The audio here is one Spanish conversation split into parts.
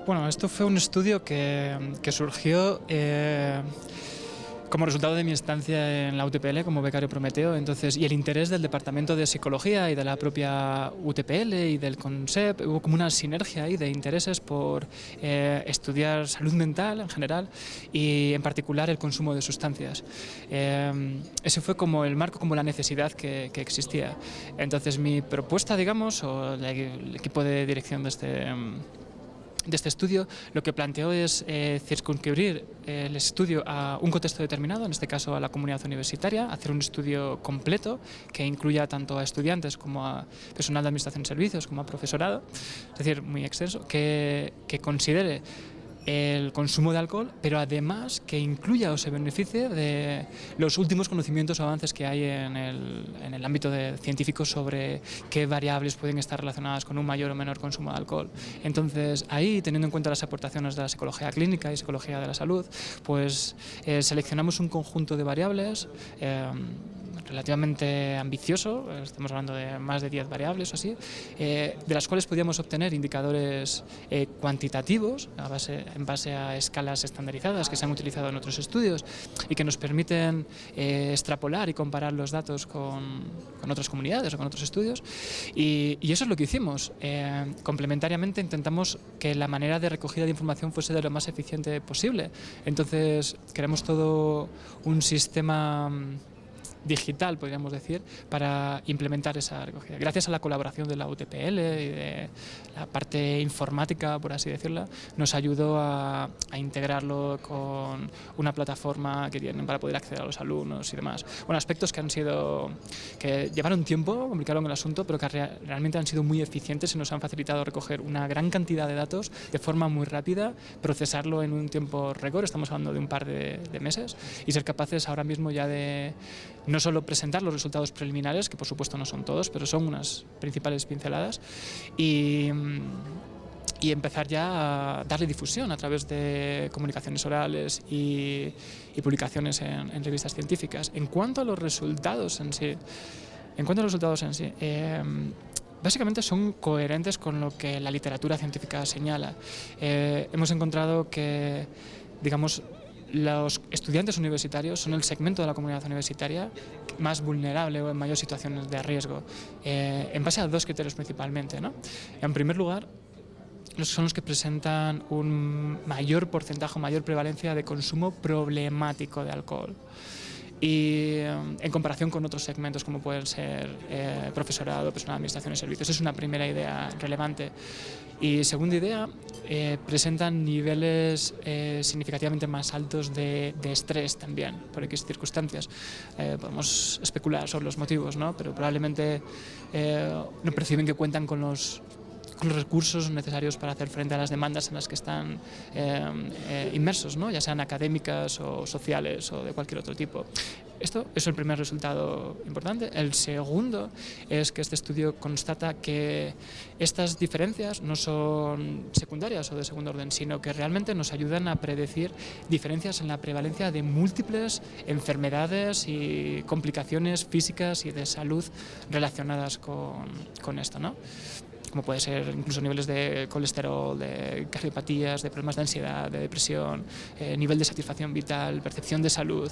Bueno, esto fue un estudio que surgió como resultado de mi estancia en la UTPL como becario Prometeo, entonces, y el interés del Departamento de Psicología y de la propia UTPL y del CONSEP, hubo como una sinergia ahí de intereses por estudiar salud mental en general y en particular el consumo de sustancias. Ese fue como el marco, como la necesidad que existía. Entonces mi propuesta, digamos, o el equipo de dirección de este estudio, lo que planteó es circunscribir el estudio a un contexto determinado, en este caso a la comunidad universitaria, hacer un estudio completo que incluya tanto a estudiantes como a personal de administración de servicios, como a profesorado, es decir, muy extenso, que considere el consumo de alcohol, pero además que incluya o se beneficie de los últimos conocimientos o avances que hay en el ámbito científico sobre qué variables pueden estar relacionadas con un mayor o menor consumo de alcohol. Entonces, ahí, teniendo en cuenta las aportaciones de la psicología clínica y psicología de la salud, pues seleccionamos un conjunto de variables relativamente ambicioso, estamos hablando de más de 10 variables o así, de las cuales podíamos obtener indicadores cuantitativos en base a escalas estandarizadas que se han utilizado en otros estudios y que nos permiten extrapolar y comparar los datos con otras comunidades o con otros estudios, y eso es lo que hicimos. Complementariamente intentamos que la manera de recogida de información fuese de lo más eficiente posible, entonces creamos todo un sistema digital, podríamos decir, para implementar esa recogida. Gracias a la colaboración de la UTPL y de la parte informática, por así decirlo, nos ayudó a integrarlo con una plataforma que tienen para poder acceder a los alumnos y demás. Bueno, aspectos que llevaron tiempo, complicaron el asunto, pero que realmente han sido muy eficientes y nos han facilitado recoger una gran cantidad de datos de forma muy rápida, procesarlo en un tiempo récord, estamos hablando de un par de meses, y ser capaces ahora mismo ya de no solo presentar los resultados preliminares, que por supuesto no son todos, pero son unas principales pinceladas, y empezar ya a darle difusión a través de comunicaciones orales y publicaciones en revistas científicas. En cuanto a los resultados en sí, básicamente son coherentes con lo que la literatura científica señala. Hemos encontrado que, digamos, los estudiantes universitarios son el segmento de la comunidad universitaria más vulnerable o en mayor situaciones de riesgo, en base a dos criterios principalmente, ¿no? En primer lugar, son los que presentan un mayor porcentaje, mayor prevalencia de consumo problemático de alcohol, y en comparación con otros segmentos como pueden ser profesorado, personal de administración y servicios. Es una primera idea relevante. Y segunda idea, presentan niveles significativamente más altos de estrés también, por X circunstancias. Podemos especular sobre los motivos, ¿no? Pero probablemente no perciben que cuentan con los recursos necesarios para hacer frente a las demandas en las que están inmersos, ¿no? Ya sean académicas o sociales o de cualquier otro tipo. Esto es el primer resultado importante. El segundo es que este estudio constata que estas diferencias no son secundarias o de segundo orden, sino que realmente nos ayudan a predecir diferencias en la prevalencia de múltiples enfermedades y complicaciones físicas y de salud relacionadas con esto, ¿no? Como puede ser incluso niveles de colesterol, de cardiopatías, de problemas de ansiedad, de depresión, nivel de satisfacción vital, percepción de salud.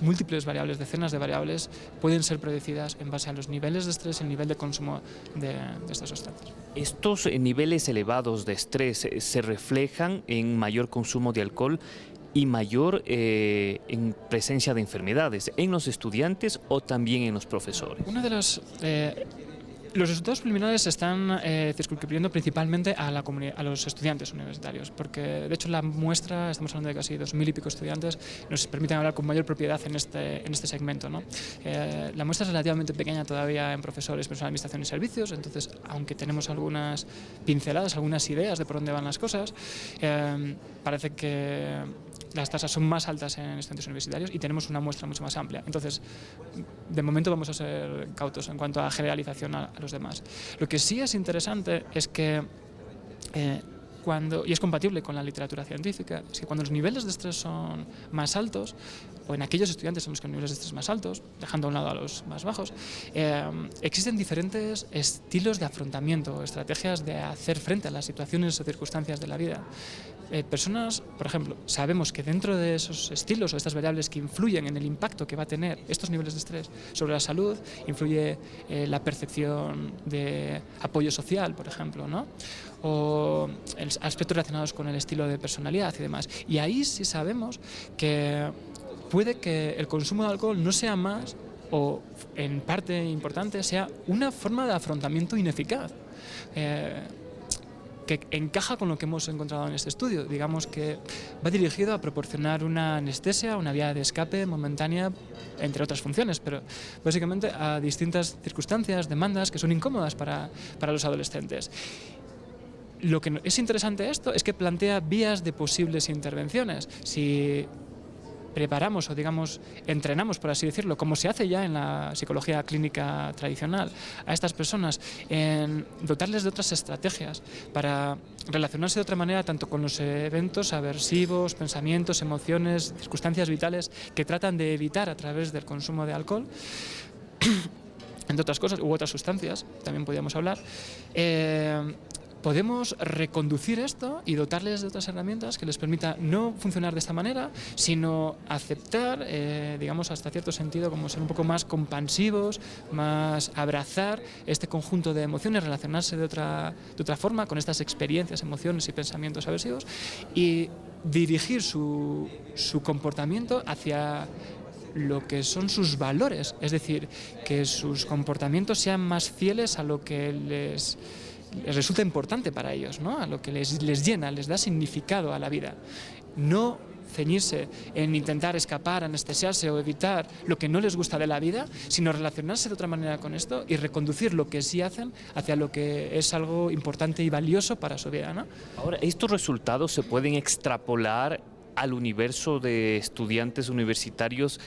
Múltiples variables, decenas de variables pueden ser predecidas en base a los niveles de estrés y el nivel de consumo de estas sustancias. ¿Estos niveles elevados de estrés se reflejan en mayor consumo de alcohol y mayor en presencia de enfermedades en los estudiantes o también en los profesores? Los resultados preliminares se están circunscribiendo principalmente a los estudiantes universitarios, porque de hecho la muestra, estamos hablando de casi 2000 y pico estudiantes, nos permiten hablar con mayor propiedad en este segmento, ¿no? La muestra es relativamente pequeña todavía en profesores, personal de administración y servicios, entonces aunque tenemos algunas pinceladas, algunas ideas de por dónde van las cosas, parece que las tasas son más altas en estudiantes universitarios y tenemos una muestra mucho más amplia. Entonces, de momento vamos a ser cautos en cuanto a generalización a los demás. Lo que sí es interesante es que y es compatible con la literatura científica, es que cuando los niveles de estrés son más altos, o en aquellos estudiantes en los que los niveles de estrés más altos, dejando a un lado a los más bajos, existen diferentes estilos de afrontamiento, estrategias de hacer frente a las situaciones o circunstancias de la vida. Personas, por ejemplo, sabemos que dentro de esos estilos o estas variables que influyen en el impacto que va a tener estos niveles de estrés sobre la salud, influye la percepción de apoyo social, por ejemplo, ¿no? O aspectos relacionados con el estilo de personalidad y demás. Y ahí sí sabemos que puede que el consumo de alcohol no sea más, o en parte importante, sea una forma de afrontamiento ineficaz. Que encaja con lo que hemos encontrado en este estudio. Digamos que va dirigido a proporcionar una anestesia, una vía de escape momentánea, entre otras funciones, pero básicamente a distintas circunstancias, demandas que son incómodas para los adolescentes. Lo que es interesante esto es que plantea vías de posibles intervenciones. Si preparamos o digamos entrenamos, por así decirlo, como se hace ya en la psicología clínica tradicional, a estas personas en dotarles de otras estrategias para relacionarse de otra manera tanto con los eventos aversivos, pensamientos, emociones, circunstancias vitales que tratan de evitar a través del consumo de alcohol, entre otras cosas, u otras sustancias, también podríamos hablar, podemos reconducir esto y dotarles de otras herramientas que les permita no funcionar de esta manera, sino aceptar, digamos, hasta cierto sentido, como ser un poco más compansivos, más abrazar este conjunto de emociones, relacionarse de otra forma con estas experiencias, emociones y pensamientos aversivos y dirigir su comportamiento hacia lo que son sus valores, es decir, que sus comportamientos sean más fieles a lo que les resulta importante para ellos, ¿no? A lo que les llena, les da significado a la vida. No ceñirse en intentar escapar, anestesiarse o evitar lo que no les gusta de la vida, sino relacionarse de otra manera con esto y reconducir lo que sí hacen hacia lo que es algo importante y valioso para su vida, ¿no? Ahora, ¿estos resultados se pueden extrapolar al universo de estudiantes universitarios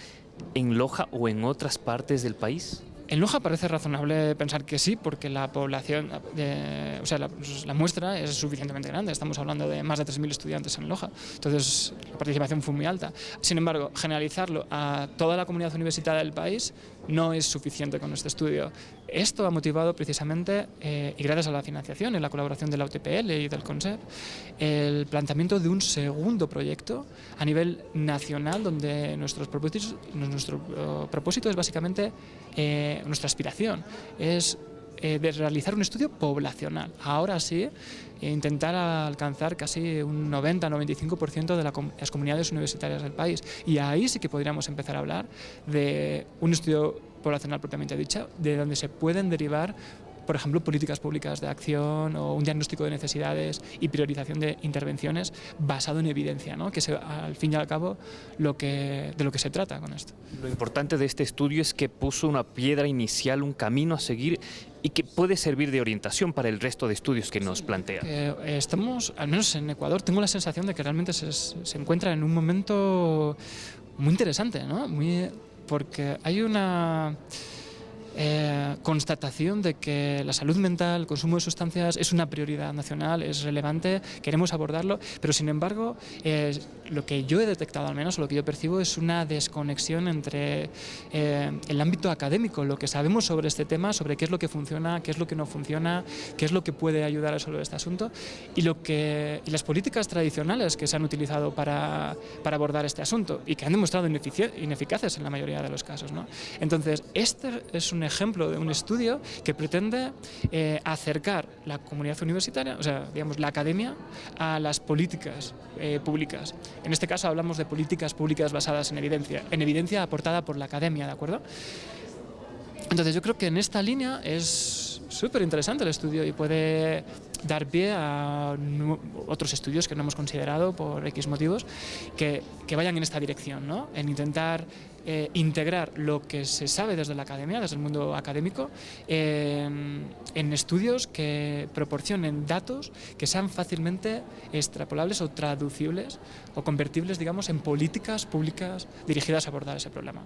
en Loja o en otras partes del país? En Loja parece razonable pensar que sí, porque la población, la muestra es suficientemente grande. Estamos hablando de más de 3.000 estudiantes en Loja, entonces la participación fue muy alta. Sin embargo, generalizarlo a toda la comunidad universitaria del país no es suficiente con este estudio. Esto ha motivado precisamente, y gracias a la financiación y la colaboración de la UTPL y del CONSEP, el planteamiento de un segundo proyecto a nivel nacional, donde nuestro propósito es básicamente, nuestra aspiración es de realizar un estudio poblacional. Ahora sí, intentar alcanzar casi un 90-95% de las comunidades universitarias del país. Y ahí sí que podríamos empezar a hablar de un estudio poblacional propiamente dicho, de donde se pueden derivar, por ejemplo, políticas públicas de acción o un diagnóstico de necesidades y priorización de intervenciones basado en evidencia, ¿no? Que es al fin y al cabo de lo que se trata con esto. Lo importante de este estudio es que puso una piedra inicial, un camino a seguir y que puede servir de orientación para el resto de estudios que nos plantea. Estamos, al menos en Ecuador, tengo la sensación de que realmente se encuentra en un momento muy interesante, ¿no? Porque hay una constatación de que la salud mental, el consumo de sustancias es una prioridad nacional, es relevante, queremos abordarlo, pero sin embargo lo que yo he detectado, al menos lo que yo percibo, es una desconexión entre el ámbito académico, lo que sabemos sobre este tema, sobre qué es lo que funciona, qué es lo que no funciona, qué es lo que puede ayudar a resolver este asunto y las políticas tradicionales que se han utilizado para abordar este asunto y que han demostrado ineficaces en la mayoría de los casos, ¿no? Entonces, este es un ejemplo de un estudio que pretende acercar la comunidad universitaria, o sea, digamos, la academia, a las políticas públicas. En este caso hablamos de políticas públicas basadas en evidencia aportada por la academia, ¿de acuerdo? Entonces yo creo que en esta línea es súper interesante el estudio y puede dar pie a otros estudios que no hemos considerado por X motivos que vayan en esta dirección, ¿no? En intentar integrar lo que se sabe desde la academia, desde el mundo académico, en estudios que proporcionen datos que sean fácilmente extrapolables o traducibles o convertibles, digamos, en políticas públicas dirigidas a abordar ese problema.